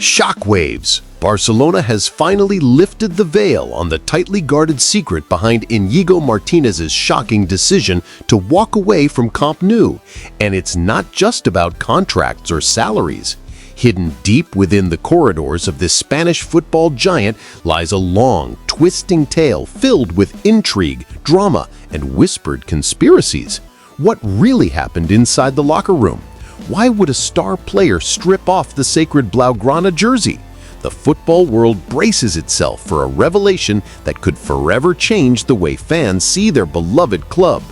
Shockwaves! Barcelona has finally lifted the veil on the tightly guarded secret behind Inigo Martinez's shocking decision to walk away from Camp Nou. And it's not just about contracts or salaries. Hidden deep within the corridors of this Spanish football giant lies a long, twisting tale filled with intrigue, drama, and whispered conspiracies. What really happened inside the locker room? Why would a star player strip off the sacred Blaugrana jersey? The football world braces itself for a revelation that could forever change the way fans see their beloved club.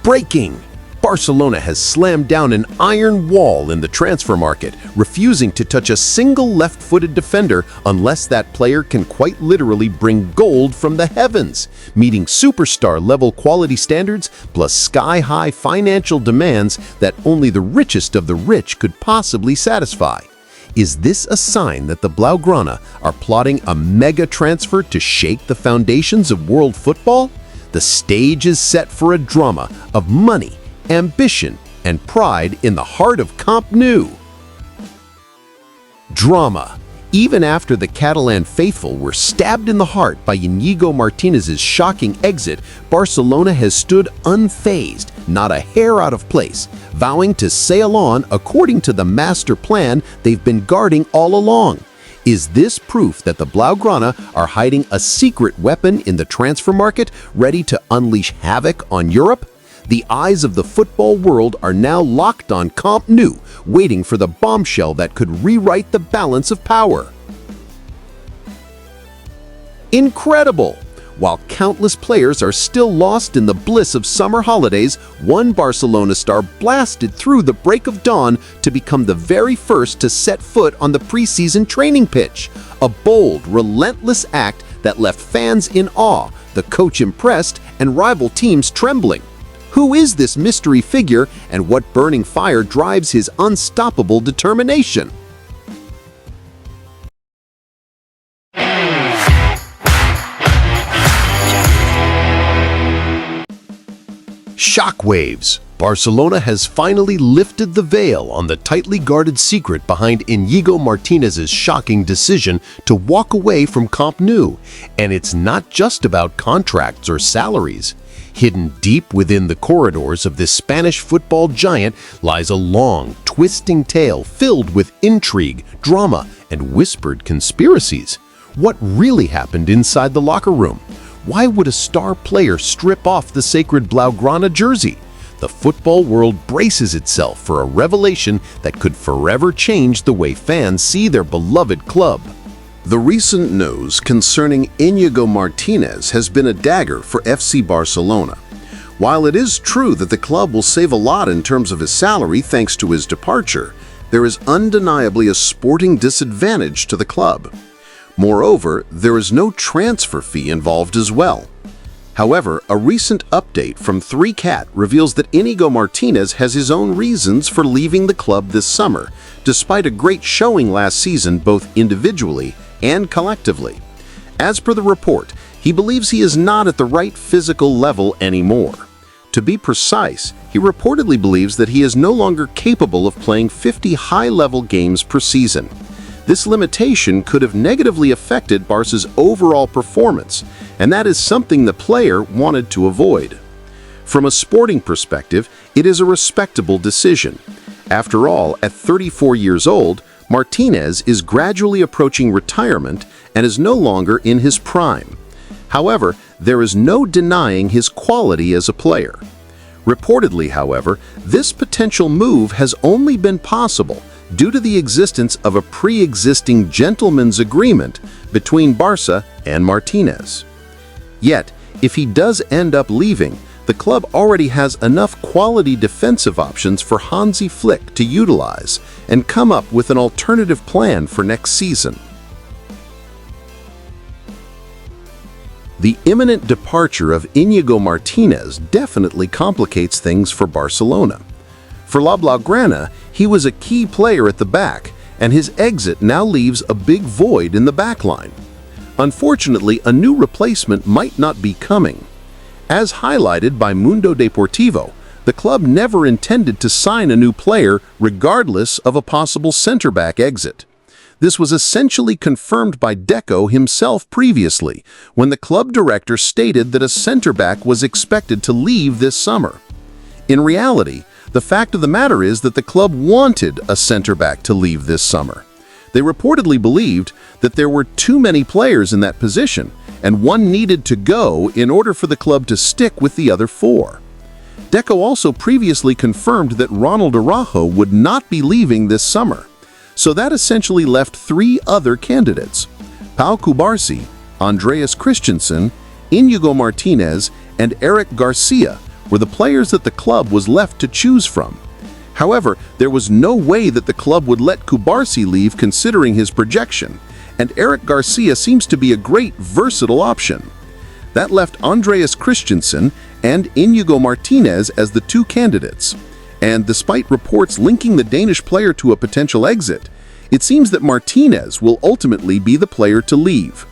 Breaking! Barcelona has slammed down an iron wall in the transfer market, refusing to touch a single left-footed defender unless that player can quite literally bring gold from the heavens, meeting superstar-level quality standards plus sky-high financial demands that only the richest of the rich could possibly satisfy. Is this a sign that the Blaugrana are plotting a mega transfer to shake the foundations of world football? The stage is set for a drama of money, ambition, and pride in the heart of Camp Nou. Drama. Even after the Catalan faithful were stabbed in the heart by Inigo Martinez's shocking exit, Barcelona has stood unfazed, not a hair out of place, vowing to sail on according to the master plan they've been guarding all along. Is this proof that the Blaugrana are hiding a secret weapon in the transfer market, ready to unleash havoc on Europe? The eyes of the football world are now locked on Camp Nou, waiting for the bombshell that could rewrite the balance of power. Incredible! While countless players are still lost in the bliss of summer holidays, one Barcelona star blasted through the break of dawn to become the very first to set foot on the preseason training pitch. A bold, relentless act that left fans in awe, the coach impressed, and rival teams trembling. Who is this mystery figure, and what burning fire drives his unstoppable determination? Shockwaves! Barcelona has finally lifted the veil on the tightly guarded secret behind Inigo Martinez's shocking decision to walk away from Camp Nou. And it's not just about contracts or salaries. Hidden deep within the corridors of this Spanish football giant lies a long, twisting tale filled with intrigue, drama, and whispered conspiracies. What really happened inside the locker room? Why would a star player strip off the sacred Blaugrana jersey? The football world braces itself for a revelation that could forever change the way fans see their beloved club. The recent news concerning Inigo Martinez has been a dagger for FC Barcelona. While it is true that the club will save a lot in terms of his salary thanks to his departure, there is undeniably a sporting disadvantage to the club. Moreover, there is no transfer fee involved as well. However, a recent update from 3Cat reveals that Inigo Martinez has his own reasons for leaving the club this summer, despite a great showing last season both individually and collectively. As per the report, he believes he is not at the right physical level anymore. To be precise, he reportedly believes that he is no longer capable of playing 50 high-level games per season. This limitation could have negatively affected Barca's overall performance, and that is something the player wanted to avoid. From a sporting perspective, it is a respectable decision. After all, at 34 years old, Martinez is gradually approaching retirement and is no longer in his prime. However, there is no denying his quality as a player. Reportedly, however, this potential move has only been possible due to the existence of a pre-existing gentleman's agreement between Barca and Martinez. Yet, if he does end up leaving, the club already has enough quality defensive options for Hansi Flick to utilize and come up with an alternative plan for next season. The imminent departure of Inigo Martinez definitely complicates things for Barcelona. For La Blaugrana, he was a key player at the back, and his exit now leaves a big void in the backline. Unfortunately, a new replacement might not be coming. As highlighted by Mundo Deportivo, The club never intended to sign a new player regardless of a possible center-back exit. This was essentially confirmed by Deco himself previously, when the club director stated that a center-back was expected to leave this summer. In reality, the fact of the matter is that the club wanted a center-back to leave this summer. They reportedly believed that there were too many players in that position, and one needed to go in order for the club to stick with the other four. Deco also previously confirmed that Ronald Araujo would not be leaving this summer, so that essentially left three other candidates: Pau Cubarsí, Andreas Christensen, Inigo Martinez, and Eric Garcia were the players that the club was left to choose from. However, there was no way that the club would let Cubarsí leave considering his projection, and Eric Garcia seems to be a great versatile option. That left Andreas Christensen and Inigo Martinez as the two candidates. And despite reports linking the Danish player to a potential exit, it seems that Martinez will ultimately be the player to leave.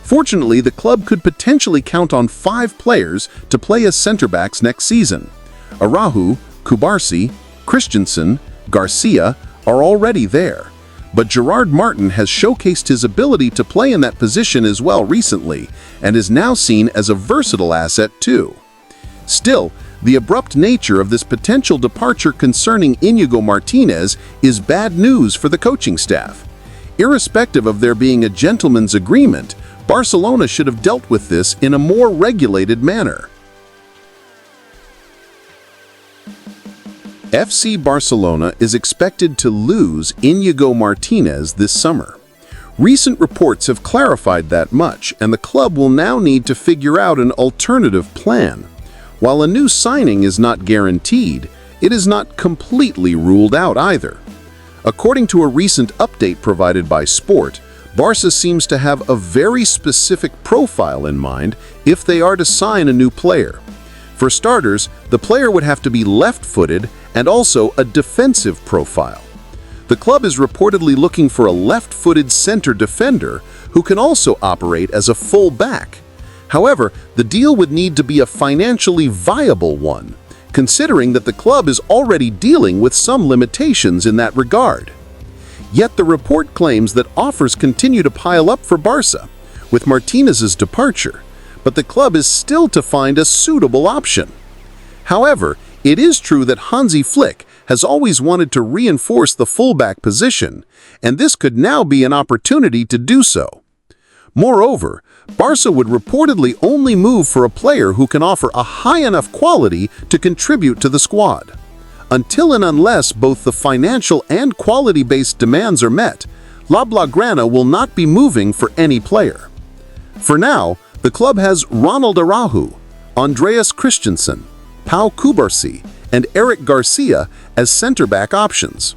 Fortunately, the club could potentially count on 5 players to play as center-backs next season. Araujo, Cubarsí, Christensen, Garcia are already there, but Gerard Martin has showcased his ability to play in that position as well recently, and is now seen as a versatile asset too. Still, the abrupt nature of this potential departure concerning Inigo Martinez is bad news for the coaching staff. Irrespective of there being a gentleman's agreement, Barcelona should have dealt with this in a more regulated manner. FC Barcelona is expected to lose Inigo Martinez this summer. Recent reports have clarified that much, and the club will now need to figure out an alternative plan. While a new signing is not guaranteed, it is not completely ruled out either. According to a recent update provided by Sport, Barca seems to have a very specific profile in mind if they are to sign a new player. For starters, the player would have to be left-footed and also a defensive profile. The club is reportedly looking for a left-footed center defender who can also operate as a full-back. However, the deal would need to be a financially viable one, considering that the club is already dealing with some limitations in that regard. Yet the report claims that offers continue to pile up for Barca, with Martinez's departure, but the club is still to find a suitable option. However, it is true that Hansi Flick has always wanted to reinforce the fullback position, and this could now be an opportunity to do so. Moreover, Barca would reportedly only move for a player who can offer a high enough quality to contribute to the squad. Until and unless both the financial and quality-based demands are met, La Blaugrana will not be moving for any player. For now, the club has Ronald Araujo, Andreas Christensen, Pau Cubarsí, and Eric Garcia as center-back options.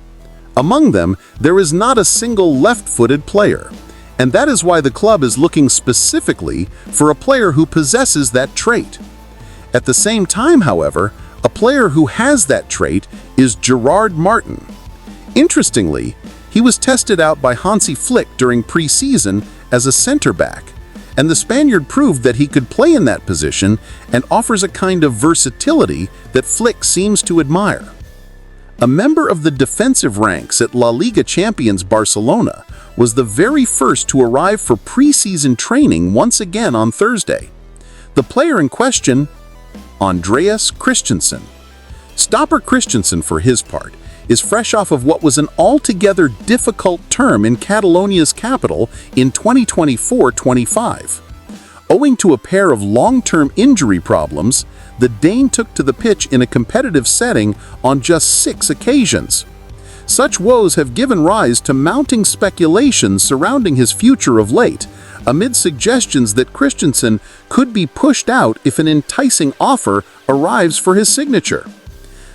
Among them, there is not a single left-footed player, and that is why the club is looking specifically for a player who possesses that trait. At the same time, however, a player who has that trait is Gerard Martin. Interestingly, he was tested out by Hansi Flick during pre-season as a center-back, and the Spaniard proved that he could play in that position and offers a kind of versatility that Flick seems to admire. A member of the defensive ranks at La Liga champions Barcelona was the very first to arrive for pre-season training once again on Thursday. The player in question, Andreas Christensen. Stopper Christensen, for his part, is fresh off of what was an altogether difficult term in Catalonia's capital in 2024-25. Owing to a pair of long-term injury problems, the Dane took to the pitch in a competitive setting on just 6 occasions. Such woes have given rise to mounting speculations surrounding his future of late, amid suggestions that Christensen could be pushed out if an enticing offer arrives for his signature.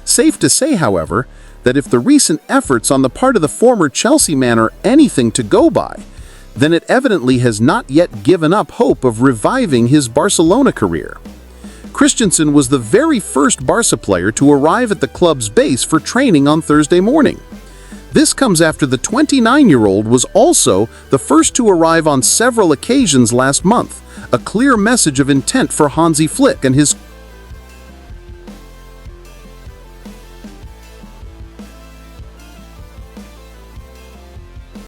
Safe to say, however, that if the recent efforts on the part of the former Chelsea man are anything to go by, then it evidently has not yet given up hope of reviving his Barcelona career. Christensen was the very first Barca player to arrive at the club's base for training on Thursday morning. This comes after the 29-year-old was also the first to arrive on several occasions last month, a clear message of intent for Hansi Flick and his